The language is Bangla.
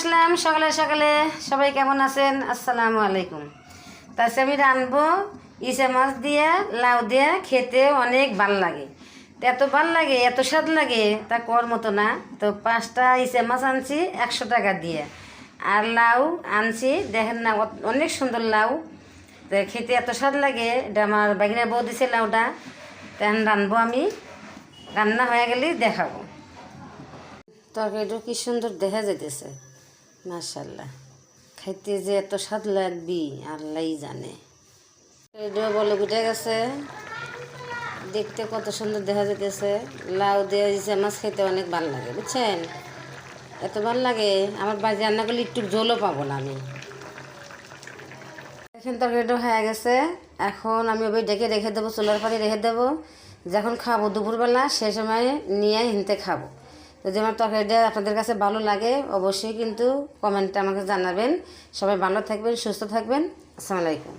আসলাম সকালে সকালে। সবাই কেমন আছেন? আসসালামু আলাইকুম। তাছাড়া আমি রানবো ইসে মাছ দিয়ে লাউ দিয়ে, খেতে অনেক ভাল লাগে। তো এত ভাল লাগে, এত স্বাদ লাগে তা কর মতো না। তো 5টা ইসে মাছ আনছি 100 টাকা দিয়ে, আর লাউ আনছি দেখেন না অনেক সুন্দর লাউ। তো খেতে এত স্বাদ লাগে, এটা আমার বাগিনা বউ দিছে লাউটা। তখন রানবো আমি, রান্না হয়ে গেলেই দেখাবো। তরকারিটা কি সুন্দর দেখা যেতেছে, মাশাআল্লাহ। খাইতে যে এত স্বাদ লাগবি আল্লাহই জানে। এটা বলে উঠে গেছে, দেখতে কত সুন্দর দেখা যেতেছে। লাউ দিয়ে দিয়েছে মাছ, খেতে অনেক ভালো লাগে বুঝছেন। এত ভালো লাগে আমার বাড়ি রান্না করলে একটু ঝোলও পাবো না আমি। এখন তরকারিটা হয়ে গেছে, এখন আমি ওই ডেকে রেখে দেবো, চুলার পাড়ে রেখে দেবো। যখন খাবো দুপুরবেলা সেই সময় নিয়ে হিনতে খাবো। যদি আমার তরকারিটা আপনাদের কাছে ভালো লাগে অবশ্যই কিন্তু কমেন্টে আমাকে জানাবেন। সবাই ভালো থাকবেন, সুস্থ থাকবেন। আসসালামু আলাইকুম।